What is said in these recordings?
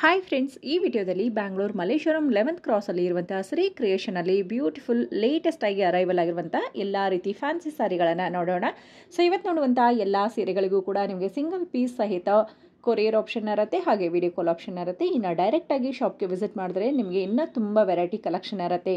Hi friends, ಈ ವಿಡಿಯೋದಲ್ಲಿ Bangalore Malleshwaram 11th ಕ್ರಾಸಲ್ಲಿ ಇರುವಂತಹ ಶ್ರೀ ಕ್ರಿಯೇಷನಲ್ಲಿ ಬ್ಯೂಟಿಫುಲ್ ಲೇಟೆಸ್ಟ್ ಆಗಿ ಅರೈವಲ್ ಆಗಿರುವಂಥ ಎಲ್ಲ ರೀತಿ ಫ್ಯಾನ್ಸಿ ಸಾರಿಗಳನ್ನು ನೋಡೋಣ. ಸೊ ಇವತ್ತು ನೋಡುವಂಥ ಎಲ್ಲ ಸೀರೆಗಳಿಗೂ ಕೂಡ ನಿಮಗೆ ಸಿಂಗಲ್ ಪೀಸ್ ಸಹಿತ ಕೊರಿಯರ್ ಆಪ್ಷನ್ ಇರುತ್ತೆ, ಹಾಗೆ ವಿಡಿಯೋ ಕಾಲ್ ಆಪ್ಷನ್ ಇರುತ್ತೆ. ಇನ್ನು ಡೈರೆಕ್ಟಾಗಿ ಶಾಪ್ಗೆ ವಿಸಿಟ್ ಮಾಡಿದ್ರೆ ನಿಮಗೆ ಇನ್ನೂ ತುಂಬ ವೆರೈಟಿ ಕಲೆಕ್ಷನ್ ಇರುತ್ತೆ.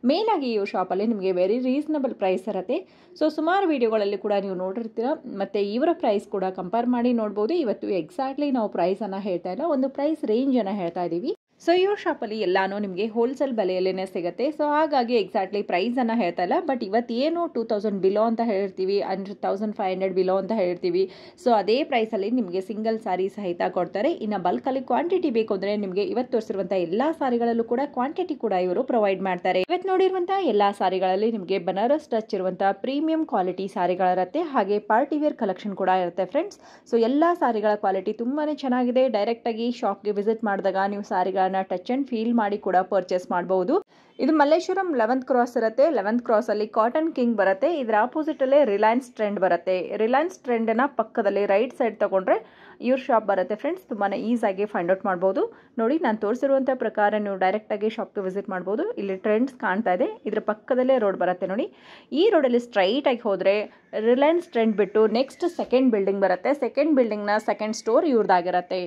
ಮೇನ್ ಆಗಿ ಈ ಶಾಪಲ್ಲಿ ನಿಮಗೆ ವೆರಿ ರೀಸನಬಲ್ ಪ್ರೈಸ್ ಇರುತ್ತೆ. ಸೊ ಸುಮಾರು ವಿಡಿಯೋಗಳಲ್ಲಿ ಕೂಡ ನೀವು ನೋಡಿರ್ತೀರ, ಮತ್ತು ಇವರ ಪ್ರೈಸ್ ಕೂಡ ಕಂಪೇರ್ ಮಾಡಿ ನೋಡ್ಬೋದು. ಇವತ್ತು ಎಕ್ಸಾಕ್ಟ್ಲಿ ನಾವು ಪ್ರೈಸನ್ನು ಹೇಳ್ತಾ ಇಲ್ಲ, ಒಂದು ಪ್ರೈಸ್ ರೇಂಜನ್ನು ಹೇಳ್ತಾ ಇದ್ದೀವಿ. ಸೊ ಈ ಶಾಪಲ್ಲಿ ಎಲ್ಲಾನು ನಿಮಗೆ ಹೋಲ್ಸೇಲ್ ಬೆಲೆಯಲ್ಲೇ ಸಿಗುತ್ತೆ. ಸೊ ಹಾಗಾಗಿ ಎಕ್ಸಾಕ್ಟ್ಲಿ ಪ್ರೈಸನ್ನು ಹೇಳ್ತಾ ಇಲ್ಲ, ಬಟ್ ಇವತ್ತೇನು 2000 ಬಿಲೋ ಅಂತ ಹೇಳ್ತೀವಿ, 1500 ಬಿಲೋ ಅಂತ ಹೇಳ್ತೀವಿ. ಸೊ ಅದೇ ಪ್ರೈಸಲ್ಲಿ ನಿಮಗೆ ಸಿಂಗಲ್ ಸಾರಿ ಸಹಿತ ಕೊಡ್ತಾರೆ. ಇನ್ನು ಬಲ್ಕಲ್ಲಿ ಕ್ವಾಂಟಿಟಿ ಬೇಕು ಅಂದರೆ ನಿಮಗೆ ಇವತ್ತು ತೋರಿಸಿರುವಂಥ ಎಲ್ಲ ಸಾರಿಗಳಲ್ಲೂ ಕೂಡ ಕ್ವಾಂಟಿಟಿ ಕೂಡ ಇವರು ಪ್ರೊವೈಡ್ ಮಾಡ್ತಾರೆ. ಇವತ್ತು ನೋಡಿರುವಂಥ ಎಲ್ಲ ಸಾರಿಗಳಲ್ಲಿ ನಿಮಗೆ ಬನಾರಸ್ ಟಚ್ ಇರುವಂಥ ಪ್ರೀಮಿಯಂ ಕ್ವಾಲಿಟಿ ಸಾರಿಗಳಿರುತ್ತೆ, ಹಾಗೆ ಪಾರ್ಟಿ ವೇರ್ ಕಲೆಕ್ಷನ್ ಕೂಡ ಇರುತ್ತೆ ಫ್ರೆಂಡ್ಸ್. ಸೊ ಎಲ್ಲ ಸಾರಿಗಳ ಕ್ವಾಲಿಟಿ ತುಂಬಾ ಚೆನ್ನಾಗಿದೆ. ಡೈರೆಕ್ಟಾಗಿ ಶಾಪ್ಗೆ ವಿಸಿಟ್ ಮಾಡಿದಾಗ ನೀವು ಸಾರಿಗಳನ್ನ ಟಚ್ ಅಂಡ್ ಫೀಲ್ ಮಾಡಿ ಕೂಡ ಪರ್ಚೇಸ್ ಮಾಡಬಹುದು. ಇದು ಮಲ್ಲೇಶ್ವರಂ 11th ಕ್ರಾಸ್ ಇರುತ್ತೆ. 11th ಕ್ರಾಸ್ ಅಲ್ಲಿ ಕಾಟನ್ ಕಿಂಗ್ ಬರುತ್ತೆ. ಇದರ ಆಪೋಸಿಟ್ ಅಲ್ಲೇ ರಿಲಯನ್ಸ್ ಟ್ರೆಂಡ್ ಬರುತ್ತೆ. ರಿಲಯನ್ಸ್ ಟ್ರೆಂಡ್ ನ ಪಕ್ಕದಲ್ಲಿ ರೈಟ್ ಸೈಡ್ ತಗೊಂಡ್ರೆ ಇವ್ರ ಶಾಪ್ ಬರುತ್ತೆ ಫ್ರೆಂಡ್ಸ್. ತುಂಬಾನೇ ಈಸಿಯಾಗಿ ಫೈಂಡ್ ಔಟ್ ಮಾಡಬಹುದು. ನೋಡಿ, ನಾನು ತೋರಿಸಿರುವಂಥ ಪ್ರಕಾರ ನೀವು ಡೈರೆಕ್ಟ್ ಆಗಿ ಶಾಪ್ಗೆ ವಿಸಿಟ್ ಮಾಡಬಹುದು. ಇಲ್ಲಿ ಟ್ರೆಂಡ್ಸ್ ಕಾಣ್ತಾ ಇದೆ, ಇದ್ರ ಪಕ್ಕದಲ್ಲೇ ರೋಡ್ ಬರುತ್ತೆ ನೋಡಿ. ಈ ರೋಡಲ್ಲಿ ಸ್ಟ್ರೈಟ್ ಆಗಿ ಹೋದ್ರೆ ರಿಲಯನ್ಸ್ ಟ್ರೆಂಡ್ ಬಿಟ್ಟು ನೆಕ್ಸ್ಟ್ ಸೆಕೆಂಡ್ ಬಿಲ್ಡಿಂಗ್ ಬರುತ್ತೆ. ಸೆಕೆಂಡ್ ಬಿಲ್ಡಿಂಗ್ ನ ಸೆಕೆಂಡ್ ಸ್ಟೋರ್ ಇವ್ರದ್ದಾಗಿರುತ್ತೆ.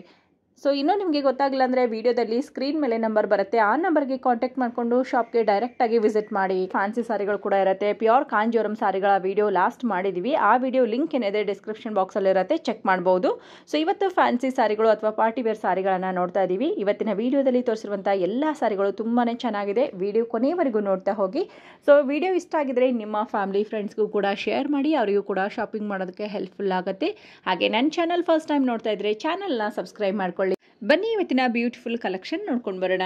ಸೊ ಇನ್ನೂ ನಿಮಗೆ ಗೊತ್ತಾಗಿಲ್ಲ ಅಂದರೆ ವಿಡಿಯೋದಲ್ಲಿ ಸ್ಕ್ರೀನ್ ಮೇಲೆ ನಂಬರ್ ಬರುತ್ತೆ, ಆ ನಂಬರ್ಗೆ ಕಾಂಟ್ಯಾಕ್ಟ್ ಮಾಡಿಕೊಂಡು ಶಾಪ್ಗೆ ಡೈರೆಕ್ಟಾಗಿ ವಿಸಿಟ್ ಮಾಡಿ. ಫ್ಯಾನ್ಸಿ ಸಾರಿಗಳು ಕೂಡ ಇರುತ್ತೆ. ಪ್ಯೂರ್ ಕಾಂಜೀವರಂ ಸಾರಿಗಳ ವಿಡಿಯೋ ಲಾಸ್ಟ್ ಮಾಡಿದ್ದೀವಿ, ಆ ವಿಡಿಯೋ ಲಿಂಕ್ ಏನಿದೆ ಡಿಸ್ಕ್ರಿಪ್ಷನ್ ಬಾಕ್ಸಲ್ಲಿ ಇರುತ್ತೆ, ಚೆಕ್ ಮಾಡ್ಬೋದು. ಸೊ ಇವತ್ತು ಫ್ಯಾನ್ಸಿ ಸಾರಿಗಳು ಅಥವಾ ಪಾರ್ಟಿ ವೇರ್ ಸಾರಿಗಳನ್ನು ನೋಡ್ತಾ ಇದ್ದೀವಿ. ಇವತ್ತಿನ ವಿಡಿಯೋದಲ್ಲಿ ತೋರಿಸಿರುವಂಥ ಎಲ್ಲ ಸಾರಿಗಳು ತುಂಬಾ ಚೆನ್ನಾಗಿದೆ. ವಿಡಿಯೋ ಕೊನೆಯವರೆಗೂ ನೋಡ್ತಾ ಹೋಗಿ. ಸೊ ವಿಡಿಯೋ ಇಷ್ಟ ಆಗಿದ್ರೆ ನಿಮ್ಮ ಫ್ಯಾಮಿಲಿ ಫ್ರೆಂಡ್ಸ್ಗೂ ಕೂಡ ಶೇರ್ ಮಾಡಿ, ಅವರಿಗೂ ಕೂಡ ಶಾಪಿಂಗ್ ಮಾಡೋದಕ್ಕೆ ಹೆಲ್ಪ್ಫುಲ್ ಆಗುತ್ತೆ. ಹಾಗೆ ನನ್ನ ಚಾನಲ್ ಫಸ್ಟ್ ಟೈಮ್ ನೋಡ್ತಾ ಇದ್ರೆ ಚಾನಲ್ನ ಸಬ್ಸ್ಕ್ರೈಬ್ ಮಾಡ್ಕೊಳ್ಳಿ. ಬನ್ನಿ ಇವತ್ತಿನ ಬ್ಯೂಟಿಫುಲ್ ಕಲೆಕ್ಷನ್ ನೋಡ್ಕೊಂಡು ಬರೋಣ.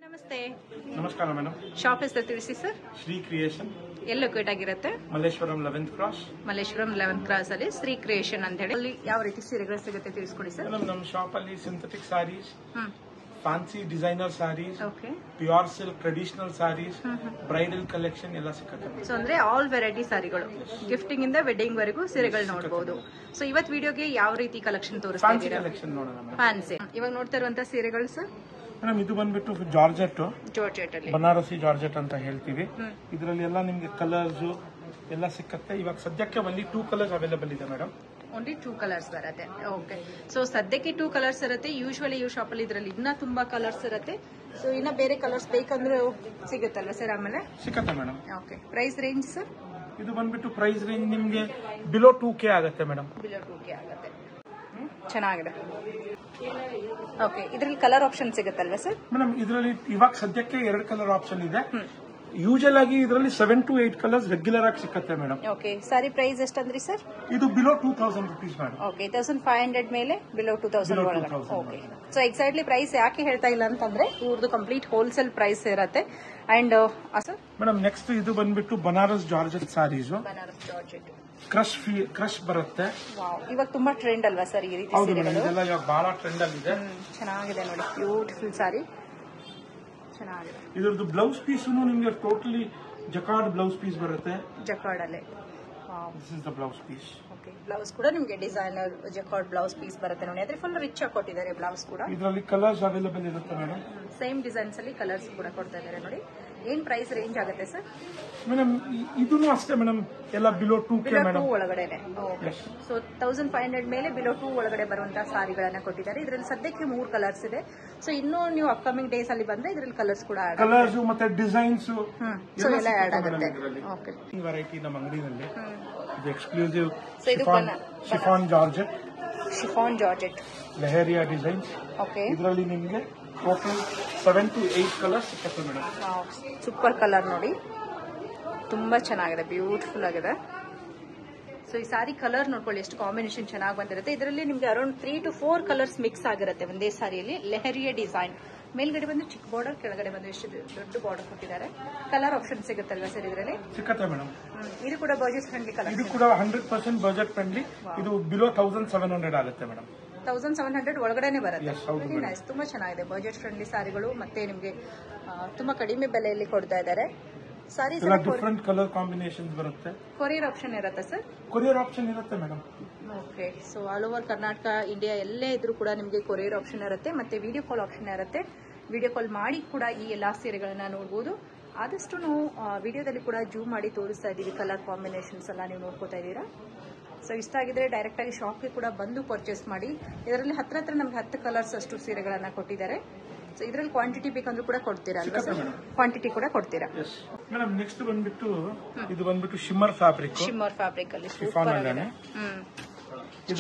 ನಮಸ್ತೆ. ನಮಸ್ಕಾರ ಮೇಡಮ್. ಶಾಪ್ ಹೆಸರು ತಿಳಿಸಿ ಸರ್. ಶ್ರೀ ಕ್ರಿಯೇಷನ್. ಎಲ್ಲಿ ಲೊಕೇಟ್ ಆಗಿರುತ್ತೆ? Malleshwaram 11th cross. Malleshwaram 11th cross ಅಲ್ಲಿ ಶ್ರೀ ಕ್ರಿಯೇಷನ್ ಅಂತ ಹೇಳಿ. ಅಲ್ಲಿ ಯಾವ ರೀತಿ ಸೀರೆಗಳು ಸಿಗುತ್ತೆ ತಿಳಿಸ್ಕೊಡಿ ಸರ್. ಮೇಡಮ್, ನಮ್ಮ ಶಾಪ್ ಅಲ್ಲಿ synthetic saris, fancy designer saris, okay, pure silk traditional saris, bridal collection ಎಲ್ಲ ಸಿಗುತ್ತೆ. ಸೊ ಅಂದ್ರೆ ಆಲ್ ವೆರೈಟಿ ಸಾರಿಗಳು, ಗಿಫ್ಟಿಂಗ್ ಇಂದ ವೆಡ್ಡಿಂಗ್ ವರೆಗೂ ಸೀರೆಗಳು ನೋಡಬಹುದು. ಸೊ ಇವತ್ತು ವಿಡಿಯೋಗೆ ಯಾವ ರೀತಿ ಕಲೆಕ್ಷನ್ ತೋರಿಸ್ತಾ ಫ್ಯಾನ್ಸಿ ಇದ್ದೀರಾ? ಕಲೆಕ್ಷನ್ ನೋಡೋಣ. ಫ್ಯಾನ್ಸಿ ಇವಾಗ ನೋಡ್ತಾ ಇರುವಂತ ಸೀರೆಗಳು ಸರ್. ಮೇಡಮ್, ಇದು ಬಂದ್ಬಿಟ್ಟು ಜಾರ್ಜೆಟ್, ಜಾರ್ಜೆಟ್ ಅಲ್ಲಿ ಬನಾರಸಿ ಜಾರ್ಜೆಟ್ ಅಂತ ಹೇಳ್ತೀವಿ. ಇದರಲ್ಲಿ ಎಲ್ಲ ನಿಮ್ಗೆ ಕಲರ್ಸ್ ಎಲ್ಲ ಸಿಕ್ಕತ್ತೆ. ಇವಾಗ ಸದ್ಯಕ್ಕೆ only 2 ಕಲರ್ಸ್ ಅವೈಲೇಬಲ್ ಇದೆ ಮೇಡಮ್. ಓನ್ಲಿ 2 ಕಲರ್ಸ್ ಬರುತ್ತೆ. ಓಕೆ, ಸೊ ಸದ್ಯಕ್ಕೆ 2 ಕಲರ್ಸ್ ಇರುತ್ತೆ. ಯೂಶುವಲಿ ಈ ಶಾಪ್ ಅಲ್ಲಿ ಇದರಲ್ಲಿ ಇನ್ನ ತುಂಬಾ ಕಲರ್ಸ್ ಇರುತ್ತೆ. ಸೊ ಇನ್ನ ಬೇರೆ ಕಲರ್ಸ್ ಬೇಕಂದ್ರೆ ಸಿಗುತ್ತಲ್ವಾ ಸರ್? ಆಮೇಲೆ ಸಿಕ್ಕತ್ತೆ madam. Okay, price range sir? ಇದು ಬಂದ್ಬಿಟ್ಟು ಪ್ರೈಸ್ ರೇಂಜ್ ನಿಮ್ಗೆ ಬಿಲೋ 2K ಆಗುತ್ತೆ ಮೇಡಮ್. ಬಿಲೋ 2K ಆಗುತ್ತೆ. ಚೆನ್ನಾಗಿದೆ. ಓಕೆ, ಇದರಲ್ಲಿ ಕಲರ್ ಆಪ್ಷನ್ ಸಿಗುತ್ತಲ್ವಾ ಸರ್? ಮೇಡಮ್, ಇದರಲ್ಲಿ ಇವಾಗ ಸದ್ಯಕ್ಕೆ 2 ಕಲರ್ ಆಪ್ಷನ್ ಇದೆ. ಯೂಶಲ್ ಆಗಿ ಇದರಲ್ಲಿ 7 to 8 ಕಲರ್ಸ್ ರೆಗ್ಯುಲರ್ ಆಗಿ ಸಿಕ್ಕತ್ತೆ ಮೇಡಮ್. ಓಕೆ, ಸಾರಿ ಪ್ರೈಸ್ ಎಷ್ಟಂದ್ರಿ ಸರ್? ಇದು ಬಿಲೋ 2000 ರುಪೀಸ್ ಮೇಡಮ್. ಓಕೆ, 1500 ಮೇಲೆ ಬಿಲೋ 2000 ಒಳಗಡೆ. ಓಕೆ, ಸೊ ಎಕ್ಸಾಕ್ಟ್ಲಿ ಪ್ರೈಸ್ ಯಾಕೆ ಹೇಳ್ತಾ ಇಲ್ಲ ಅಂತಂದ್ರೆ ಇವ್ರದ್ದು ಕಂಪ್ಲೀಟ್ ಹೋಲ್ಸೇಲ್ ಪ್ರೈಸ್ ಇರುತ್ತೆ. ಅಂಡ್ ಸರ್ ಮೇಡಮ್, ನೆಕ್ಸ್ಟ್ ಇದು ಬಂದ್ಬಿಟ್ಟು Banaras georgette saris. Banaras georgette crush ಬರುತ್ತೆ. ವಾವ್, ಇವಾಗ ತುಂಬಾ ಟ್ರೆಂಡ್ ಅಲ್ವಾ ಸರ್ ಈ ರೀತಿ ಸೀರೆಗಳು? ಇದೆಲ್ಲ ಇವಾಗ ಬಹಳ ಟ್ರೆಂಡ್ ಅಲ್ಲಿ ಇದೆ. ಚೆನ್ನಾಗಿದೆ ನೋಡಿ, ಬ್ಯೂಟಿಫುಲ್ ಸಾರಿ, ಚೆನ್ನಾಗಿದೆ. ಇದ್ರದ್ದು ಬ್ಲೌಸ್ ಪೀಸ್ ನಿಮ್ಗೆ ಟೋಟಲಿ ಜಕಾರ್ಡ್ ಬ್ಲೌಸ್ ಪೀಸ್ ಬರುತ್ತೆ. ಜಕಾರ್ಡ್ ಅಲ್ಲೇ. This is the blouse piece. Okay, blouse ಕೂಡ ನಿಮಗೆ ಡಿಸೈನರ್ ಜಕಾರ್ಡ್ ಬ್ಲೌಸ್ ಪೀಸ್ ಬರುತ್ತೆ ನೋಡಿ. ಅದ್ರ ಫುಲ್ ರಿಚ್ ಆಗಿ ಕೊಟ್ಟಿದ್ದಾರೆ ಬ್ಲೌಸ್ ಕೂಡ. ಇದರಲ್ಲಿ ಕಲರ್ಸ್ ಅವೈಲೇಬಲ್ ಇರುತ್ತೆ ಮೇಡಮ್. ಸೇಮ್ ಡಿಸೈನ್ಸ್ ಅಲ್ಲಿ ಕಲರ್ಸ್ ಕೂಡ ಕೊಡ್ತಾ ಇದ್ದಾರೆ ನೋಡಿ. ಏನ್ ಪ್ರೈಸ್ ರೇಂಜ್ ಆಗುತ್ತೆ ಸರ್? ಮೇಡಮ್, ಇದೂ ಅಷ್ಟೇ ಮೇಡಮ್, ಎಲ್ಲ ಬಿಲೋ 2K ಮೇಡಮ್ ಒಳಗಡೆನೆ. ಓಕೆ, ಸೊ 1500 ಮೇಲೆ ಬಿಲೋ 2 ಒಳಗಡೆ ಬರುವಂತಹ ಸಾರಿಗಳನ್ನ ಕೊಟ್ಟಿದ್ದಾರೆ. ಇದರಲ್ಲಿ ಸದ್ಯಕ್ಕೆ 3 ಕಲರ್ಸ್ ಇದೆ. ಸೊ ಇನ್ನೂ ನೀವು ಅಪ್ಕಮಿಂಗ್ ಡೇಸ್ ಅಲ್ಲಿ ಬಂದ್ರೆ ಇದರಲ್ಲಿ ಕಲರ್ಸ್ ಕೂಡ ಕಲರ್ಸ್ ಮತ್ತೆ ಡಿಸೈನ್ಸ್ ಎಲ್ಲ ಆಡ್ ಆಗುತ್ತೆ. ಓಕೆ, ಈ ವೆರೈಟಿ ನಮ್ಮ ಅಂಗಡಿನಲ್ಲಿ ಇದು exclusive chiffon georgette leheriya designs. Okay, ಇದರಲ್ಲಿ ನಿಮಗೆ ಟೋಟಲ್ 7 to 8 ಕಲರ್ಸ್ ಸಿಕ್ಕತ್ತೆ ಮೇಡಮ್. ಸೂಪರ್ ಕಲರ್ ನೋಡಿ, ತುಂಬಾ ಚೆನ್ನಾಗಿದೆ, ಬ್ಯೂಟಿಫುಲ್ ಆಗಿದೆ. ಸೊ ಈ ಸಾರಿ ಕಲರ್ ನೋಡ್ಕೊಳ್ಳಿ, ಎಷ್ಟು ಕಾಂಬಿನೇಷನ್ ಚೆನ್ನಾಗಿ ಬಂದಿರುತ್ತೆ. ಇದರಲ್ಲಿ ನಿಮ್ಗೆ ಅರೌಂಡ್ 3 to 4 ಕಲರ್ಸ್ ಮಿಕ್ಸ್ ಆಗಿರುತ್ತೆ ಒಂದೇ ಸಾರಿಯಲ್ಲಿ. ಲೆಹರಿಯಾ ಡಿಸೈನ್, ಮೇಲ್ಗಡೆ ಬಂದು ಚಿಕ್ಕ ಬಾರ್ಡರ್, ಕೆಳಗಡೆ ಬಂದು ಎಷ್ಟು ದೊಡ್ಡ ಬಾರ್ಡರ್ ಕೊಟ್ಟಿದ್ದಾರೆ. ಕಲರ್ ಆಪ್ಷನ್ ಸಿಗುತ್ತಲ್ವಾ ಸರ್ ಇದರಲ್ಲಿ? ಸಿಕ್ಕತ್ತೆ ಮೇಡಮ್. ಇದು ಕೂಡ ಬಜೆಟ್ ಫ್ರೆಂಡ್ಲಿ ಕಲರ್. ಇದು ಕೂಡ 100% ಬಜೆಟ್ ಫ್ರೆಂಡ್ಲಿ. ಇದು ಬಿಲೋ 1700 ಆಗುತ್ತೆ ಮೇಡಮ್. 1700 ಒಳಗಡೆನೆ ಬರುತ್ತೆ. ವೆರಿ ನೈಸ್, ತುಂಬಾ ಚೆನ್ನಾಗಿದೆ. ಬಜೆಟ್ ಫ್ರೆಂಡ್ಲಿ ಸಾರಿಗಳು, ಮತ್ತೆ ನಿಮಗೆ ತುಂಬಾ ಕಡಿಮೆ ಬೆಲೆಯಲ್ಲಿ ಕೊಡ್ತಾ ಇದ್ದಾರೆ. ಸಾರೀಸ್ ಎಲ್ಲ ಡಿಫ್ರೆಂಟ್ ಕಲರ್ ಕಾಂಬಿನೇಷನ್ಸ್ ಬರುತ್ತೆ. ಕೊರಿಯರ್ ಆಪ್ಷನ್ ಇರುತ್ತೆ ಸರ್? ಕೊರಿಯರ್ ಆಪ್ಷನ್ ಇರುತ್ತೆ madam. Okay, so all over Karnataka, India ಎಲ್ಲೇ ಇದ್ರೂ ಕೂಡ ನಿಮಗೆ ಕೊರಿಯರ್ ಆಪ್ಷನ್ ಇರುತ್ತೆ, ಮತ್ತೆ ವಿಡಿಯೋ ಕಾಲ್ ಆಪ್ಷನ್ ಇರುತ್ತೆ. ವಿಡಿಯೋ ಕಾಲ್ ಮಾಡಿ ಕೂಡ ಈ ಎಲ್ಲ ಸೀರೆಗಳನ್ನ ನೋಡ್ಬೋದು. ಆದಷ್ಟು ನಾವು ವಿಡಿಯೋದಲ್ಲಿ ಕೂಡ ಜೂಮ್ ಮಾಡಿ ತೋರಿಸ್ತಾ ಇದ್ದೀವಿ ಕಲರ್ ಕಾಂಬಿನೇಷನ್ಸ್ ಎಲ್ಲ ನೀವು ನೋಡ್ಕೋತಾ ಇದ್ದೀರಾ. ಸೊ ಇಷ್ಟ ಆಗಿದ್ರೆ ಡೈರೆಕ್ಟ್ ಆಗಿ ಶಾಪ್ಗೆ ಕೂಡ ಬಂದು ಪರ್ಚೇಸ್ ಮಾಡಿ. ಇದರಲ್ಲಿ ಹತ್ರ ನಮ್ಗೆ 10 ಕಲರ್ಸ್ ಅಷ್ಟು ಸೀರೆಗಳನ್ನ ಕೊಟ್ಟಿದ್ದಾರೆ. ಸೊ ಇದರಲ್ಲಿ ಕ್ವಾಂಟಿಟಿ ಬೇಕಂದ್ರೂ ಕೂಡ ಕೊಡ್ತೀರಾ ಅಲ್ವಾ ಸರ್? ಕ್ವಾಂಟಿಟಿ ಕೂಡ ಕೊಡ್ತೀರಾ ಮೇಡಮ್. ನೆಕ್ಸ್ಟ್ ಬಂದ್ಬಿಟ್ಟು ಇದು ಬಂದ್ಬಿಟ್ಟು ಶಿಮ್ಮರ್ ಫ್ಯಾಬ್ರಿಕ್. ಶಿಮ್ಮರ್ ಫ್ಯಾಬ್ರಿಕ್ ಅಲ್ಲಿ ಸೂಪರ್ ಆಗಿದೆ.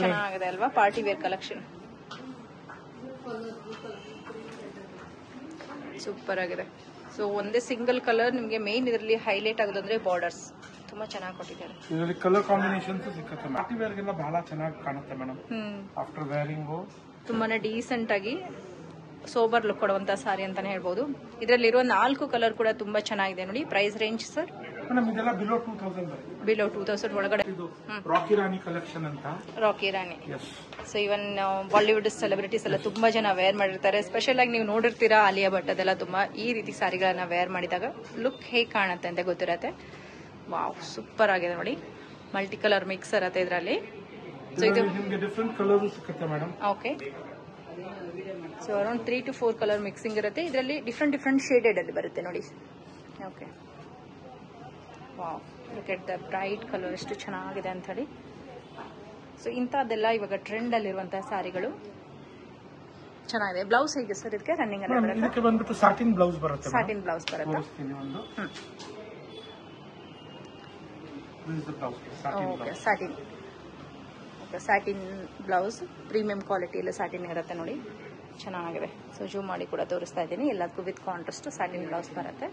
ಚೆನ್ನಾಗಿದೆ ಅಲ್ವಾ? ಪಾರ್ಟಿ ವೇರ್ ಕಲೆಕ್ಷನ್ ಸೂಪರ್ ಆಗಿದೆ. ಸೊ ಒಂದೇ ಸಿಂಗಲ್ ಕಲರ್ ನಿಮಗೆ ಮೇನ್ ಇದರಲ್ಲಿ ಹೈಲೈಟ್ ಆಗೋದಂದ್ರೆ ಬಾರ್ಡರ್ಸ್ ತುಂಬಾ ಚೆನ್ನಾಗಿ ಕೊಟ್ಟಿದ್ದಾರೆ. ಇದರಲ್ಲಿ ಕಲರ್ ಕಾಂಬಿನೇಷನ್ಸ್ ಸಿಕ್ಕುತ್ತೆ. ಪಾರ್ಟಿ ವೇರ್ ಗೆಲ್ಲ ಬಹಳ ಚೆನ್ನಾಗಿ ಕಾಣುತ್ತೆ ಮೇಡಮ್. ಆಫ್ಟರ್ ವೇರಿಂಗ್ ತುಂಬಾನೇ ಡೀಸೆಂಟ್ ಆಗಿ ಸೋಬರ್ ಲುಕ್ ಕೊಡುವಂತ ಸಾರಿ ಅಂತಾನೆ ಹೇಳ್ಬೋದು. ಇದರಲ್ಲಿರುವ 4 ಕಲರ್ ಕೂಡ ತುಂಬಾ ಚೆನ್ನಾಗಿದೆ ನೋಡಿ. Price range sir? ಮೇಡಮ್ ಇದೆಲ್ಲ ಬಿಲೋ 2000 ಬಿಲೋ 2000 ಒಳಗಡೆ. ಇದು ರಾಕಿ ರಾಣಿ ಕಲೆಕ್ಷನ್ ಅಂತ. Rocky Rani. So even Bollywood celebrities ಎಲ್ಲ ತುಂಬಾ ಜನ ವೇರ್ ಮಾಡಿರ್ತಾರೆ. ಸ್ಪೆಷಲ್ ಆಗಿ ನೀವು ನೋಡಿರ್ತೀರಾ ಆಲಿಯಾ ಭಟ್ ಅದೆಲ್ಲ ತುಂಬಾ ಈ ರೀತಿ ಸಾರಿಗಳನ್ನ ವೇರ್ ಮಾಡಿದಾಗ ಲುಕ್ ಹೇಗೆ ಕಾಣುತ್ತೆ ಅಂತ ಗೊತ್ತಿರತ್ತೆ. ವಾವ್, ಸೂಪರ್ ಆಗಿದೆ ನೋಡಿ. ಮಲ್ಟಿ ಕಲರ್ ಮಿಕ್ಸ್ ಇರುತ್ತೆ ಇದರಲ್ಲಿ. ಸೊ ಇದು ನಿಮಗೆ ಡಿಫರೆಂಟ್ ಕಲರ್ ಸಿಗುತ್ತೆ madam. Okay, so around 3 to 4 colour mixing ಇರುತ್ತೆ ಇದರಲ್ಲಿ. ಡಿಫ್ರೆಂಟ್ ಶೇಡೆಡ್ ಅಲ್ಲಿ ಬರುತ್ತೆ ನೋಡಿ. Okay, wow, look at the bright colour ಎಷ್ಟು ಚೆನ್ನಾಗಿದೆ ಅಂತ ಹೇಳಿ. ಸೊ ಇಂಥದ್ದೆಲ್ಲ ಇವಾಗ ಟ್ರೆಂಡ್ ಅಲ್ಲಿರುವಂತಹ ಸಾರಿಗಳು ಚೆನ್ನಾಗಿದೆ. ಬ್ಲೌಸ್ ಹೇಗೆ ಸರ್ ಇದಕ್ಕೆ? ರನ್ನಿಂಗ್ ಅಲ್ಲಿ ಬರುತ್ತೆ. ಇದಕ್ಕೆ ಬಂದ್ಬಿಟ್ಟು ಸಾಟಿನ್ ಬ್ಲೌಸ್ ಬರುತ್ತೆ. ಸಾಟಿನ್ ಬ್ಲೌಸ್ ಬರುತ್ತೆ. Okay, satin. Okay, satin blouse premium ಕ್ವಾಲಿಟಿಯಲ್ಲಿ ಸ್ಯಾಟಿನ್ ಇರುತ್ತೆ ನೋಡಿ. ಚೆನ್ನಾಗಿದೆ. ಸೊ ಜೂಮ್ ಮಾಡಿ ಕೂಡ ತೋರಿಸ್ತಾ ಇದ್ದೀನಿ. ಎಲ್ಲದಕ್ಕೂ ವಿತ್ ಕಾಂಟ್ರಾಸ್ಟ್ ಸ್ಯಾಟಿನ್ ಬ್ಲೌಸ್ ಬರುತ್ತೆ.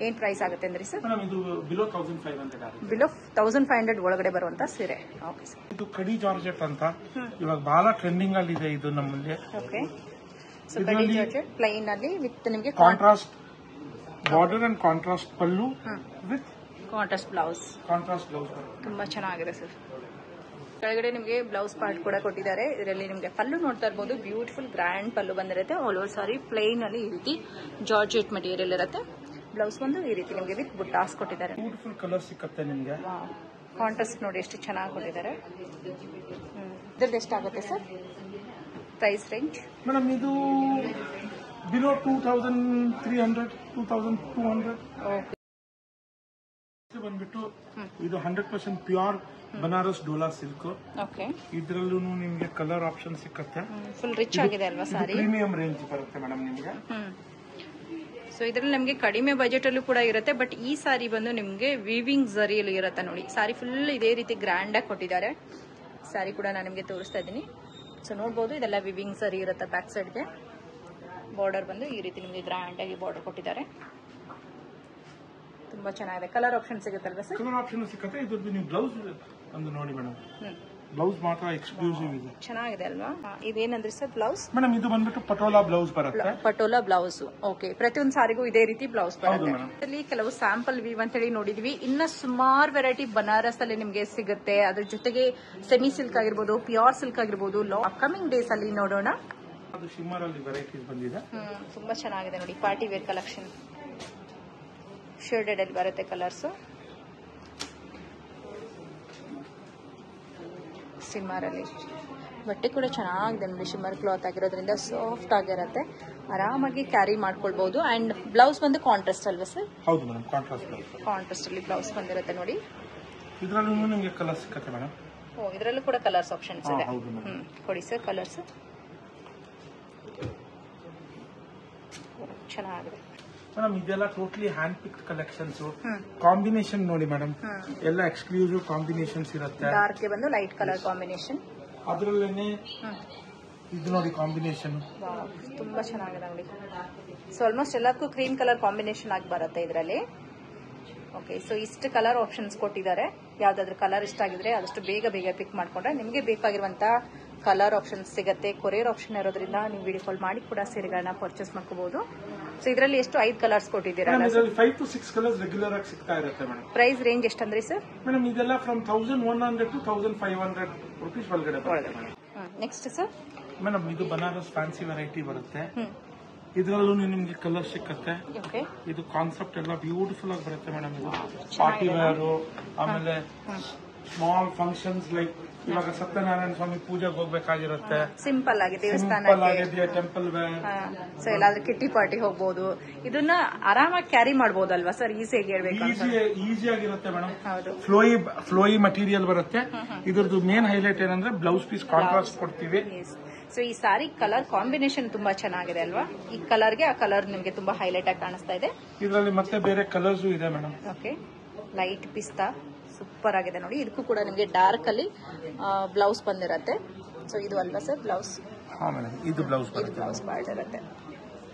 ಏನ್ ಪ್ರೈಸ್ ಆಗುತ್ತೆ ಅಂದ್ರೆ ಸರ್? ಇದು ಬಿಲೋ 1500 ಆಗುತ್ತೆ. ಬಿಲೋ 1500 ಒಳಗಡೆ ಬರುವಂತ ಸೀರೆ. Okay sir. ಇದು ಕಡಿ ಜಾರ್ಜೆಟ್ ಅಂತ ಇವಾಗ ಬಹಳ ಟ್ರೆಂಡಿಂಗ್ ಅಲ್ಲಿ ಇದೆ ಇದು ನಮ್ಮಲ್ಲಿ. ಓಕೆ, ಸೊ ಕಡಿ ಜಾರ್ಜೆಟ್ ಪ್ಲೈನ್ ಅಲ್ಲಿ ವಿತ್ ನಿಮಗೆ contrast border and contrast pallu with contrast blouse. ತುಂಬಾ ಚೆನ್ನಾಗಿದೆ ಸರ್. ಕೆಳಗಡೆ ನಿಮಗೆ ಬ್ಲೌಸ್ ಪಾರ್ಟ್ ಕೂಡ ಕೊಟ್ಟಿದ್ದಾರೆ. ಇದರಲ್ಲಿ ನಿಮಗೆ ಪಲ್ಲು ನೋಡ್ತಾ ಇರಬಹುದು. ಬ್ಯೂಟಿಫುಲ್ ಗ್ರ್ಯಾಂಡ್ ಪಲ್ಲು ಬಂದಿರುತ್ತೆ. ಆಲ್ ಓವರ್ ಸಾರಿ ಪ್ಲೈನ್ ಅಲ್ಲಿ ಈ ರೀತಿ ಜಾರ್ಜೆಟ್ ಮೆಟೀರಿಯಲ್ ಇರುತ್ತೆ. ಬ್ಲೌಸ್ ಬಂದು ಈ ರೀತಿ ನಿಮಗೆ ವಿತ್ ಬುಟ್ಟಾಸ್ ಕೊಟ್ಟಿದ್ದಾರೆ. ಬ್ಯೂಟಿಫುಲ್ ಕಲರ್ ಸಿಕ್ಕತ್ತೆ ನಿಮಗೆ. ಕಾಂಟ್ರಾಸ್ಟ್ ನೋಡಿ ಎಷ್ಟು ಚೆನ್ನಾಗಿ ಕೊಟ್ಟಿದ್ದಾರೆ. ಇದ್ರದ್ದು ಎಷ್ಟಾಗುತ್ತೆ ಸರ್ ಪ್ರೈಸ್ ರೇಂಜ್? ಮೇಡಮ್ ಇದು ಬಿಲೋ 2300 2200. ಓಕೆ, ಬಂದ್ಬಿಟ್ಟು ಇದು 100% pure Banaras dola silk. Okay, ಇದ್ರಲ್ಲೂ ನಿಮ್ಗೆ ಕಲರ್ ಆಪ್ಷನ್ ಸಿಕ್ಕತ್ತೆ. ಫುಲ್ ರಿಚ್ ಆಗಿದೆ ಅಲ್ವಾ ಸಾರಿ? ಪ್ರೀಮಿಯಂ ರೇಂಜ್ ಬರುತ್ತೆ ಮೇಡಮ್ ನಿಮ್ಗೆ. ಸೊ ಇದ್ರಲ್ಲಿ ನಮಗೆ ಕಡಿಮೆ ಬಜೆಟ್ ಅಲ್ಲೂ ಕೂಡ ಇರುತ್ತೆ. ಬಟ್ ಈ ಸಾರಿ ಬಂದು ನಿಮ್ಗೆ ವೀವಿಂಗ್ ಜರಿಯಲ್ಲಿ ಇರುತ್ತೆ ನೋಡಿ. ಸಾರಿ ಫುಲ್ ಇದೇ ರೀತಿ ಗ್ರ್ಯಾಂಡ್ ಆಗಿ ಕೊಟ್ಟಿದ್ದಾರೆ. ಸಾರಿ ಕೂಡ ನಾನು ನಿಮ್ಗೆ ತೋರಿಸ್ತಾ ಇದ್ದೀನಿ. ಸೊ ನೋಡ್ಬೋದು ಇದೆಲ್ಲ ವಿವಿಂಗ್ ಸರಿ ಇರುತ್ತೆ. ಬ್ಯಾಕ್ ಸೈಡ್ಗೆ ಬಾರ್ಡರ್ ಬಂದು ಈ ರೀತಿ ನಿಮಗೆ ಗ್ರ್ಯಾಂಡ್ ಆಗಿ ಬಾರ್ಡರ್ ಕೊಟ್ಟಿದ್ದಾರೆ. ತುಂಬಾ ಚೆನ್ನಾಗಿದೆ. ಕಲರ್ ಆಪ್ಷನ್ ಸಿಗುತ್ತಲ್ವಾ ಸರ್? ಕಲರ್ ಆಪ್ಷನ್ ಸಿಗುತ್ತೆ. ಇದ್ರದ್ದು ನೀವು ಬ್ಲೌಸ್ ಒಂದು ನೋಡಿ ಮೇಡಮ್. ಬ್ಲೌಸ್ ಮಾತ್ರ ಎಕ್ಸ್ಕ್ಲೂಸಿವ್ ಇದೆ. ಚೆನ್ನಾಗಿದೆ ಅಲ್ವಾ? ಇದೇನಂದ್ರೆ ಸರ್ ಬ್ಲೌಸ್? ಮೇಡಮ್ ಇದು ಬಂದ್ಬಿಟ್ಟು ಪಟೋಲಾ ಬ್ಲೌಸ್ ಬರುತ್ತೆ. ಪಟೋಲಾ ಬ್ಲೌಸ್. ಓಕೆ, ಪ್ರತಿಯೊಂದು ಸಾರಿಗೂ ಇದೇ ರೀತಿ ಬ್ಲೌಸ್ ಬರುತ್ತೆ. ಇಲ್ಲಿ ಕೆಲವು ಸ್ಯಾಂಪಲ್ ವೀವ್ ಅಂತ ಹೇಳಿ ನೋಡಿದ್ವಿ. ಇನ್ನ ಸುಮಾರು ವೆರೈಟಿ ಬನಾರಸ್ ಅಲ್ಲಿ ನಿಮ್ಗೆ ಸಿಗುತ್ತೆ. ಅದ್ರ ಜೊತೆಗೆ ಸೆಮಿ ಸಿಲ್ಕ್ ಆಗಿರ್ಬೋದು, ಪ್ಯೂರ್ ಸಿಲ್ಕ್ ಆಗಿರ್ಬೋದು. ಅಪ್ಕಮಿಂಗ್ ಡೇಸ್ ಅಲ್ಲಿ ನೋಡೋಣ. ಅದು ಶಿಮ್ಮರ್ ಅಲ್ಲಿ ವೆರೈಟೀಸ್ ಬಂದಿದೆ. ತುಂಬಾ ಚೆನ್ನಾಗಿದೆ ನೋಡಿ. ಪಾರ್ಟಿ ವೇರ್ ಕಲೆಕ್ಷನ್ ಶೇಡೆಡ್ ಅಲ್ಲಿ ಬರುತ್ತೆ ಕಲರ್ಸ್. ಶಿಮ್ಮರ್ ಅಲ್ಲಿ ಬಟ್ಟೆ ಕೂಡ ಚೆನ್ನಾಗಿದೆ ನೋಡಿ. ಶಿಮ್ಮರ್ ಕ್ಲಾತ್ ಆಗಿರೋದ್ರಿಂದ ಸಾಫ್ಟ್ ಆಗಿರುತ್ತೆ. ಆರಾಮಾಗಿ ಕ್ಯಾರಿ ಮಾಡ್ಕೊಳ್ಬಹುದು. ಅಂಡ್ ಬ್ಲೌಸ್ ಬಂದು ಕಾಂಟ್ರಾಸ್ಟ್ ಅಲ್ವಾ ಸರ್? ಹೌದು ಮೇಡಮ್, ಕಾಂಟ್ರಾಸ್ಟ್ ಬ್ಲೌಸ್. ಕಾಂಟ್ರಾಸ್ಟ್ ಅಲ್ಲಿ ಬ್ಲೌಸ್ ಬಂದಿರುತ್ತೆ ನೋಡಿ. ಇದರಲ್ಲೂ ನಿಮಗೆ ಕಲರ್ ಸಿಕ್ಕತ್ತೆ ಮೇಡಮ್. ಓ, ಇದರಲ್ಲೂ ಕೂಡ ಕಲರ್ಸ್ ಆಪ್ಷನ್ಸ್ ಇದೆ. ಕೊಡಿ ಸರ್ ಕಲರ್ಸ್. ಚೆನ್ನಾಗಿದೆ ಮೇಡಮ್. ಇದೆಲ್ಲ totally hand picked collections. Combination ನೋಡಿ ಮೇಡಮ್, ಎಲ್ಲ ಎಕ್ಸ್ಕ್ಲೂಸಿವ್ ಕಾಂಬಿನೇಷನ್ಸ್ ಇರುತ್ತೆ. ಡಾರ್ಕ್ ಗೆ ಬಂದು ಲೈಟ್ ಕಲರ್ ಕಾಂಬಿನೇಷನ್. ಅದರಲ್ಲೇನೆ ಇದು ನೋಡಿ ಕಾಂಬಿನೇಷನ್. ತುಂಬಾ ಚೆನ್ನಾಗಿದೆ ನೋಡಿ. ಸೊ ಆಲ್ಮೋಸ್ಟ್ ಎಲ್ಲದಕ್ಕೂ ಕ್ರೀಮ್ ಕಲರ್ ಕಾಂಬಿನೇಷನ್ ಆಗಿ ಬರುತ್ತೆ ಇದರಲ್ಲಿ. ಓಕೆ, ಸೊ ಇಷ್ಟು ಕಲರ್ ಆಪ್ಷನ್ಸ್ ಕೊಟ್ಟಿದ್ದಾರೆ. ಯಾವ್ದಾದ್ರು ಕಲರ್ ಇಷ್ಟ ಆಗಿದ್ರೆ ಆದಷ್ಟು ಬೇಗ ಪಿಕ್ ಮಾಡ್ಕೊಂಡ್ರೆ ನಿಮಗೆ ಬೇಕಾಗಿರುವಂತ ಕಲರ್ ಆಪ್ಷನ್ಸ್ ಸಿಗುತ್ತೆ. ಕೊರಿಯರ್ ಆಪ್ಷನ್ ಇರೋದ್ರಿಂದ ನೀವು ವಿಡಿಯೋ ಕಾಲ್ ಮಾಡಿ ಕೂಡ ಸೀರೆಗಳನ್ನ ಪರ್ಚೇಸ್ ಮಾಡ್ಕೋಬಹುದು. ಸೊ ಇದರಲ್ಲಿ ಎಷ್ಟು 5 ಕಲರ್ಸ್ ಕೊಟ್ಟಿದ್ದೀರಾ? 5 to 6 ಕಲರ್ಸ್ ರೆಗ್ಯುಲರ್ ಆಗಿ ಸಿಗ್ತಾ ಇರುತ್ತೆ ಮೇಡಮ್. ಪ್ರೈಸ್ ರೇಂಜ್ ಎಷ್ಟಂದ್ರಿ ಸರ್? ಮೇಡಮ್ ಇದೆಲ್ಲ ಫ್ರಮ್ 1100 to 1500 ರುಪೀಸ್ ಒಳಗಡೆ ಬರುತ್ತೆ. Next sir? ಮೇಡಮ್ ಇದು ಬನಾರಸ್ ಫ್ಯಾನ್ಸಿ ವೆರೈಟಿ ಬರುತ್ತೆ. ಇದರಲ್ಲೂ ನಿಮ್ಗೆ ಕಲರ್ ಸಿಕ್ಕತ್ತೆ. ಓಕೆ, ಇದು ಕಾನ್ಸೆಪ್ಟ್ ಎಲ್ಲ ಬ್ಯೂಟಿಫುಲ್ ಆಗಿ ಬರುತ್ತೆ ಮೇಡಮ್. ಇದು ಪಾರ್ಟಿ ವೇರ್, ಆಮೇಲೆ ಸ್ಮಾಲ್ ಫಂಕ್ಷನ್ಸ್ ಲೈಕ್ ಇವಾಗ ಸತ್ಯನಾರಾಯಣ ಸ್ವಾಮಿ ಪೂಜೆಗೆ ಹೋಗ್ಬೇಕಾಗಿರುತ್ತೆ, ಸಿಂಪಲ್ ಆಗಿ ಸಿಂಪಲ್ ದೇವಸ್ಥಾನಕ್ಕೆ, ಆಗಿದೆ ಟೆಂಪಲ್ ವೇರ್. ಸೊ ಎಲ್ಲಾದ್ರೂ ಕಿಟ್ಟಿ ಪಾರ್ಟಿ ಹೋಗ್ಬೋದು. ಇದನ್ನ ಆರಾಮಾಗಿ ಕ್ಯಾರಿ ಮಾಡ್ಬೋದಲ್ವಾ ಸರ್? ಈಸಿಯಾಗಿ ಹೇಳ್ಬೇಕು ಈಸಿ ಆಗಿರುತ್ತೆ ಮೇಡಮ್. ಹೌದು, ಫ್ಲೋಯಿ ಮಟೀರಿಯಲ್ ಬರುತ್ತೆ. ಇದ್ರದ್ದು ಮೇನ್ ಹೈಲೈಟ್ ಏನಂದ್ರೆ ಬ್ಲೌಸ್ ಪೀಸ್ ಕಾಂಟ್ರಾಸ್ಟ್ ಕೊಡ್ತೀವಿ. ಸೊ ಈ ಸಾರಿ ಕಲರ್ ಕಾಂಬಿನೇಷನ್ ತುಂಬಾ ಚೆನ್ನಾಗಿದೆ ಅಲ್ವಾ? ಈ ಕಲರ್ಗೆ ಆ ಕಲರ್ ನಿಮ್ಗೆ ತುಂಬಾ ಹೈಲೈಟ್ ಆಗಿ ಕಾಣಿಸ್ತಾ ಇದೆ. ಇದರಲ್ಲಿ ಮತ್ತೆ ಬೇರೆ ಕಲರ್ಸ್ ಇದೆ ಮೇಡಮ್. ಓಕೆ, ಲೈಟ್ ಪಿಸ್ತಾ ಸೂಪರ್ ಆಗಿದೆ ನೋಡಿ. ಇದಕ್ಕೂ ಕೂಡ ನಿಮಗೆ ಡಾರ್ಕ್ ಅಲ್ಲಿ ಬ್ಲೌಸ್ ಬಂದಿರತ್ತೆ. ಸೊ ಇದು ಅಲ್ವಾ ಸರ್ ಬ್ಲೌಸ್? ಹಾ ಮೇಡಮ್, ಇದು ಬ್ಲೌಸ್ ಪಾರ್ಟ್ ಇರುತ್ತೆ.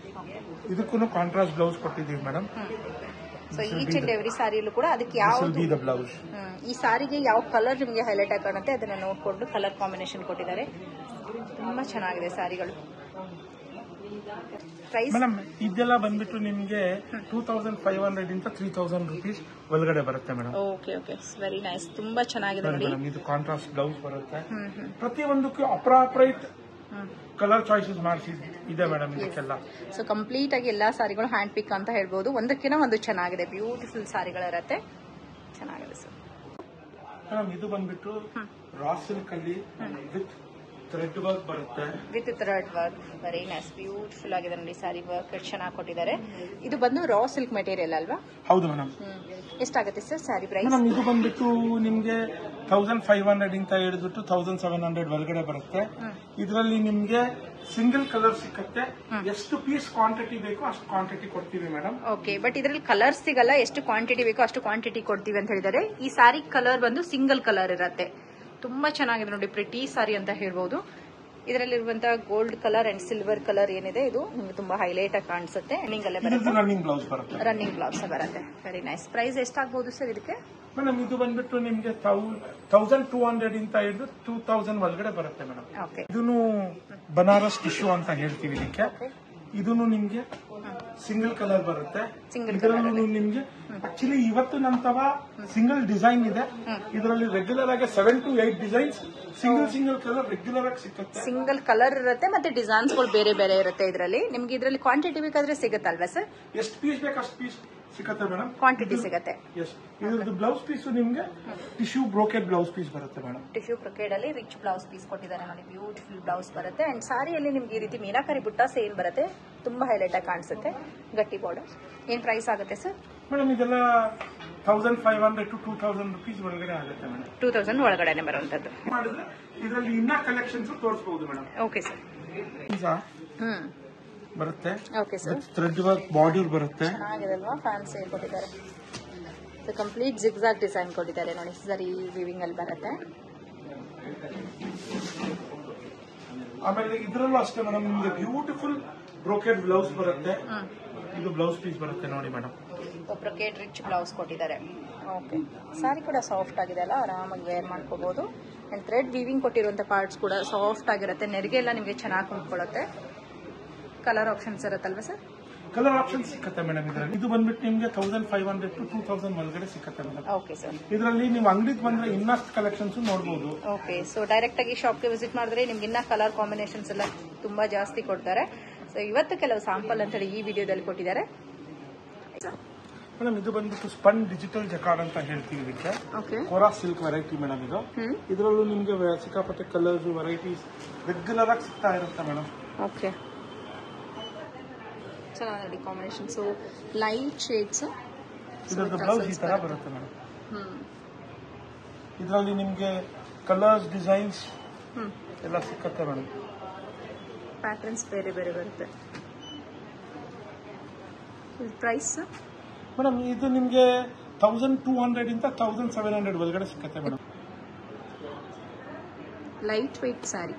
ಇದಕ್ಕೂ ಕಾಂಟ್ರಾಸ್ಟ್ ಬ್ಲೌಸ್ ಕೊಟ್ಟಿದ್ದೀವಿ madam. So each and every ಸಾರಿಯಲ್ಲೂ ಕೂಡ ಅದಕ್ಕೆ ಯಾವ ಬ್ಲೌಸ್, ಈ ಸಾರಿಗೆ ಯಾವ ಕಲರ್ ನಿಮಗೆ ಹೈಲೈಟ್ ಆಗಿ ಕಾಣುತ್ತೆ ಅದನ್ನ ನೋಡ್ಕೊಂಡು ಕಲರ್ ಕಾಂಬಿನೇಷನ್ ಕೊಟ್ಟಿದ್ದಾರೆ. ತುಂಬಾ ಚೆನ್ನಾಗಿದೆ ಸಾರಿಗಳು. ಪ್ರೈಸ್ ಮೇಡಮ್ ಇದೆಲ್ಲ ಬಂದ್ಬಿಟ್ಟು ನಿಮ್ಗೆ 2500 ಇಂದ 3000 ರುಪೀಸ್ ಒಳಗಡೆ ಬರುತ್ತೆ madam. Okay okay, very nice. ತುಂಬಾ ಚೆನ್ನಾಗಿದೆ ನೋಡಿ. ಇದು ಕಾಂಟ್ರಾಸ್ಟ್ ಬ್ಲೌಸ್ ಬರುತ್ತೆ. ಪ್ರತಿಯೊಂದಕ್ಕೂ ಅಪ್ರಾಪ್ರೈಟ್ ಕಲರ್ ಚಾಯ್ಸಸ್ ಮಾಡಿಸಿ ಇದೆ ಮೇಡಮ್ ಇದಕ್ಕೆಲ್ಲ. ಸೊ ಕಂಪ್ಲೀಟ್ ಆಗಿ ಎಲ್ಲಾ ಸಾರಿಗಳು ಹ್ಯಾಂಡ್ ಪಿಕ್ ಅಂತ ಹೇಳ್ಬೋದು. ಒಂದಕ್ಕಿಂತ ಒಂದು ಚೆನ್ನಾಗಿದೆ, ಬ್ಯೂಟಿಫುಲ್ ಸಾರಿಗಳಿರತ್ತೆ. ಚೆನ್ನಾಗಿದೆ ಸರ್. ಮೇಡಮ್ ಇದು ಬಂದ್ಬಿಟ್ಟು ರಾ ಸಿಲ್ಕ್ ಅಲ್ಲಿ ವಿತ್ ಥ್ರೆಡ್ ವರ್ಕ್ ಬರುತ್ತೆ. With thread work, very nice, beautiful ಆಗಿದೆ ನೋಡಿ. ಸಾರಿ ವರ್ಕ್ ಚೆನ್ನಾಗಿ ಕೊಟ್ಟಿದ್ದಾರೆ. ಇದು ಬಂದು ರಾ ಸಿಲ್ಕ್ ಮೆಟೀರಿಯಲ್ ಅಲ್ವಾ? ಹೌದು ಮೇಡಮ್. ಎಷ್ಟಾಗುತ್ತೆ ಸರ್ ಸಾರಿ ಪ್ರೈಸ್? ಮೇಡಮ್ ಇದು ಬಂದ್ಬಿಟ್ಟು ನಿಮ್ಗೆ 1500 ಇಂದ ಹಿಡಿದ್ಬಿಟ್ಟು 1700 ಒಳಗಡೆ ಬರುತ್ತೆ. ಇದರಲ್ಲಿ ನಿಮ್ಗೆ ಸಿಂಗಲ್ ಕಲರ್ ಸಿಕ್ಕತ್ತೆ. ಎಷ್ಟು ಪೀಸ್ ಕ್ವಾಂಟಿಟಿ ಬೇಕೋ ಅಷ್ಟು ಕ್ವಾಂಟಿಟಿ ಕೊಡ್ತೀವಿ ಮೇಡಮ್. ಓಕೆ, ಬಟ್ ಇದರಲ್ಲಿ ಕಲರ್ ಸಿಗಲ್ಲ. ಎಷ್ಟು ಕ್ವಾಂಟಿಟಿ ಬೇಕೋ ಅಷ್ಟು ಕ್ವಾಂಟಿಟಿ ಕೊಡ್ತೀವಿ ಅಂತ ಹೇಳಿದ್ದಾರೆ. ಈ ಸಾರಿ ಕಲರ್ ಬಂದು ಸಿಂಗಲ್ ಕಲರ್ ಇರತ್ತೆ. ತುಂಬಾ ಚೆನ್ನಾಗಿದೆ ನೋಡಿ, ಪ್ರಿಟಿ ಸಾರಿ ಅಂತ ಹೇಳ್ಬೋದು. ಇದರಲ್ಲಿರುವಂತಹ gold colour and silver colour ಏನಿದೆ ಇದು ನಿಮ್ಗೆ ತುಂಬಾ ಹೈಲೈಟ್ ಆಗಿ ಕಾಣಿಸುತ್ತೆ. ರನ್ನಿಂಗ್ ಬ್ಲೌಸ್ ಬರುತ್ತೆ. ರನ್ನಿಂಗ್ ಬ್ಲೌಸ್ ಬರುತ್ತೆ. Very nice. ಪ್ರೈಸ್ ಎಷ್ಟಾಗಬಹುದು ಸರ್ ಇದಕ್ಕೆ? ಮೇಡಮ್ ಇದು ಬಂದ್ಬಿಟ್ಟು ನಿಮ್ಗೆ 1200 ಇಂದ ಹಿಡಿದು 2000 ಒಳಗಡೆ ಬರುತ್ತೆ ಮೇಡಮ್. ಓಕೆ, ಇದನ್ನು ಬನಾರಸ್ ಟಿಶ್ಯೂ ಅಂತ ಹೇಳ್ತೀವಿ ಇದಕ್ಕೆ. ಇದನ್ನು ನಿಮ್ಗೆ ಸಿಂಗಲ್ ಕಲರ್ ಬರುತ್ತೆ. ಇದರಲ್ಲೂ ನಿಮ್ಗೆ ಆಕ್ಚುಲಿ ಇವತ್ತು ನಂತವ ಸಿಂಗಲ್ ಡಿಸೈನ್ ಇದೆ. ಇದರಲ್ಲಿ ರೆಗ್ಯುಲರ್ ಆಗಿ 7 to 8 designs single colour regular ಆಗಿ ಸಿಗುತ್ತೆ. ಸಿಂಗಲ್ ಕಲರ್ ಇರುತ್ತೆ ಮತ್ತೆ ಡಿಸೈನ್ಸ್ ಗಳು ಬೇರೆ ಬೇರೆ ಇರುತ್ತೆ. ಇದರಲ್ಲಿ ನಿಮ್ಗೆ ಇದರಲ್ಲಿ ಕ್ವಾಂಟಿಟಿ ಬೇಕಾದ್ರೆ ಸಿಗುತ್ತಲ್ವಾ ಸರ್? ಎಷ್ಟು ಪೀಸ್ ಬೇಕು ಅಷ್ಟು ಪೀಸ್ ಸಿಗುತ್ತೆ ಮೇಡಮ್. ಕ್ವಾಂಟಿಟಿ ಸಿಗುತ್ತೆ. ಇದ್ರದ್ದು ಬ್ಲೌಸ್ ಪೀಸ್ ನಿಮ್ಗೆ ಟಿಶ್ಯೂ ಬ್ರೋಕೆಡ್ ಬ್ಲೌಸ್ ಪೀಸ್ ಬರುತ್ತೆ ಮೇಡಮ್. ಟಿಶ್ಯೂ ಬ್ರೋಕೆಡ್ ಅಲ್ಲಿ ರಿಚ್ ಬ್ಲೌಸ್ ಪೀಸ್ ಕೊಟ್ಟಿದ್ದಾರೆ ನೋಡಿ, ಬ್ಯೂಟಿಫುಲ್ ಬ್ಲೌಸ್ ಬರುತ್ತೆ. ಅಂಡ್ ಸಾರಿಯಲ್ಲಿ ನಿಮ್ಗೆ ಈ ರೀತಿ ಮೀನಾಕರಿ ಬುಟ್ಟ ಸೇಲ್ ಬರುತ್ತೆ. ತುಂಬಾ ಹೈಲೈಟ್ ಆಗಿ ಕಾಣಿಸುತ್ತೆ. ಗಟ್ಟಿ ಬಾರ್ಡರ್. ಏನ್ ಪ್ರೈಸ್ ಆಗುತ್ತೆ ಸರ್? ಮೇಡಮ್ ಇದೆಲ್ಲ 1500 to 2000 ರುಪೀಸ್ ಒಳಗಡೆ ಆಗುತ್ತೆ ಮೇಡಮ್. 2000 ಒಳಗಡೆನೆ ಬರುವಂತದ್ದು. ಮಾಡಿದ್ರೆ ಇದರಲ್ಲಿ ಇನ್ನ ಕಲೆಕ್ಷನ್ಸ್ ತೋರಿಸಬಹುದು ಮೇಡಮ್. Okay sir. ಬರುತ್ತೆ. Okay sir. Thread work border ಬರುತ್ತೆ. ಚೆನ್ನಾಗಿದೆ ಅಲ್ವಾ? ಫ್ಯಾನ್ಸಿ ಕೊಟ್ಟಿದ್ದಾರೆ. ಕಂಪ್ಲೀಟ್ ಜಿಗ್ಜಾಗ್ ಡಿಸೈನ್ ಕೊಟ್ಟಿದ್ದಾರೆ ನೋಡಿ. ಸರಿ ವಿವಿಂಗ್ ಅಲ್ಲಿ ಬರುತ್ತೆ. ಆಮೇಲೆ ಇದರಲ್ಲೂ ಅಷ್ಟೇ ಮೇಡಮ್ ನಿಮಗೆ ಬ್ಯೂಟಿಫುಲ್ ಬ್ರೋಕೆಡ್ ಬ್ಲೌಸ್ ಬರುತ್ತೆ. ಇದು ಬ್ಲೌಸ್ ಪೀಸ್ ಬರುತ್ತೆ ನೋಡಿ ಮೇಡಮ್. ಬ್ರೋಕೆಡ್ ರಿಚ್ ಬ್ಲೌಸ್ ಕೊಟ್ಟಿದ್ದಾರೆ. ಓಕೆ, ಸಾರಿ ಕೂಡ ಸಾಫ್ಟ್ ಆಗಿದೆ ಅಲ್ಲ, ಆರಾಮಾಗಿ ವೇರ್ ಮಾಡ್ಕೋಬಹುದು. ಅಂಡ್ ಥ್ರೆಡ್ ವೀವಿಂಗ್ ಕೊಟ್ಟಿರುವಂತ ಪಾರ್ಟ್ಸ್ ಕೂಡ ಸಾಫ್ಟ್ ಆಗಿರುತ್ತೆ. ನೆರಿಗೆ ಎಲ್ಲ ನಿಮಗೆ ಚೆನ್ನಾಗಿ ಕುಂತ್ಕೊಳ್ಳುತ್ತೆ. ಕಲರ್ ಆಪ್ಷನ್ಸ್ ಇರುತ್ತಲ್ವಾ ಸರ್? ಕಲರ್ ಆಪ್ಷನ್ ಸಿಕ್ಕತ್ತೆ ಮೇಡಮ್ ಇದರಲ್ಲಿ. ಇದು ಬಂದ್ಬಿಟ್ಟು ನಿಮಗೆ 1500 to 2000 ಒಳಗಡೆ ಸಿಕ್ಕತ್ತೆ ಮೇಡಮ್. Okay sir. ಇದರಲ್ಲಿ ನೀವು ಅಂಗಡಿಗೆ ಬಂದ್ರೆ ಇನ್ನಷ್ಟು ಕಲೆಕ್ಷನ್ಸ್ ನೋಡಬಹುದು. ಓಕೆ, ಸೊ ಡೈರೆಕ್ಟ್ ಆಗಿ ಶಾಪ್ಗೆ ವಿಸಿಟ್ ಮಾಡಿದ್ರೆ ನಿಮ್ಗೆ ಇನ್ನ ಕಲರ್ ಕಾಂಬಿನೇಷನ್ಸ್ ಎಲ್ಲ ತುಂಬಾ ಜಾಸ್ತಿ ಕೊಡ್ತಾರೆ. ಸೊ ಇವತ್ತು ಕೆಲವು ಸ್ಯಾಂಪಲ್ ಅಂತ ಹೇಳಿ ಈ ವಿಡಿಯೋದಲ್ಲಿ ಕೊಟ್ಟಿದ್ದಾರೆ. ಮೇಡಮ್ ಇದು ಬಂದ್ಬಿಟ್ಟು ಸ್ಪನ್ ಡಿಜಿಟಲ್ ಜಕಾರ್ಡ್ ಅಂತ ಹೇಳ್ತೀವಿ ಇದಕ್ಕೆ. ಕೋರಾ ಸಿಲ್ಕ್ ವೆರೈಟಿ ಮೇಡಮ್ ಇದು. ಇದರಲ್ಲೂ ನಿಮ್ಗೆ ಸಿಕ್ಕಾಪಟ್ಟೆ ಕಲರ್ಸ್ ವೆರೈಟೀಸ್ ರೆಗ್ಯುಲರ್ ಆಗಿ ಸಿಗ್ತಾ ಇರುತ್ತೆ ಮೇಡಮ್. ಓಕೆ, ಚೆನ್ನಾಗಿ ಕಾಂಬಿನೇಷನ್. So light shades. ಇದರದ್ದು ಬ್ಲೌಸ್ ಈ ತರ ಬರುತ್ತೆ ಮೇಡಮ್. ಇದರಲ್ಲಿ ನಿಮ್ಗೆ ಕಲರ್ಸ್ ಡಿಸೈನ್ಸ್ ಎಲ್ಲ ಸಿಕ್ಕತ್ತೆ ಮೇಡಮ್. ಪ್ಯಾಟರ್ನ್ಸ್ ಬೇರೆ ಬೇರೆ ಬರುತ್ತೆ. ಪ್ರೈಸ್ ಮೇಡಮ್ ಇದು ನಿಮ್ಗೆ 1200 ಇಂದ 1700 ಒಳಗಡೆ ಸಿಕ್ಕತ್ತೆ ಮೇಡಮ್. ಲೈಟ್ ವೆಯ್ಟ್ ಸ್ಯಾರಿ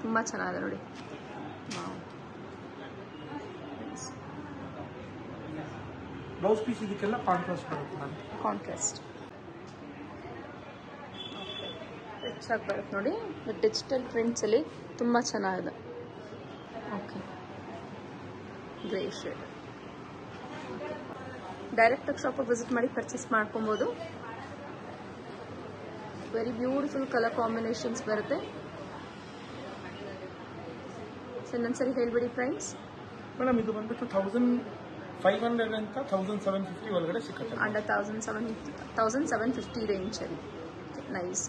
ತುಂಬಾ ಚೆನ್ನಾಗಿದೆ ನೋಡಿ. ಬ್ಲೌಸ್ ಪೀಸ್ ಇದಕ್ಕೆಲ್ಲ ಕಾಂಟ್ರಾಸ್ಟ್ ಬರುತ್ತೆ ಮೇಡಮ್. ಕಾಂಟ್ರಾಸ್ಟ್ ರಿಚ್ ಆಗಿ ಬರುತ್ತೆ ನೋಡಿ. ಡಿಜಿಟಲ್ ಪ್ರಿಂಟ್ಸ್ ಅಲ್ಲಿ ತುಂಬಾ ಚೆನ್ನಾಗಿದೆ. Okay, grey shade. ಡೈರೆಕ್ಟ್ ಆಗಿ ಶಾಪ್ ವಿಸಿಟ್ ಮಾಡಿ ಪರ್ಚೇಸ್ ಮಾಡ್ಕೊಬಹುದು. ವೆರಿ ಬ್ಯೂಟಿಫುಲ್ ಕಲರ್ ಕಾಂಬಿನೇಷನ್ಸ್ ಬರುತ್ತೆ. ಸೊ ಇನ್ನೊಂದ್ಸರಿ ಹೇಳ್ಬಿಡಿ ಪ್ರೈಸ್. ಮೇಡಮ್ ಇದು ಬಂದ್ಬಿಟ್ಟು 1500 ಅಂತ 1750 ಒಳಗಡೆ ಸಿಕ್ಕತ್ತೆ. ಅಂಡರ್ 1750 ರೇಂಜಲ್ಲಿ. ನೈಸ್.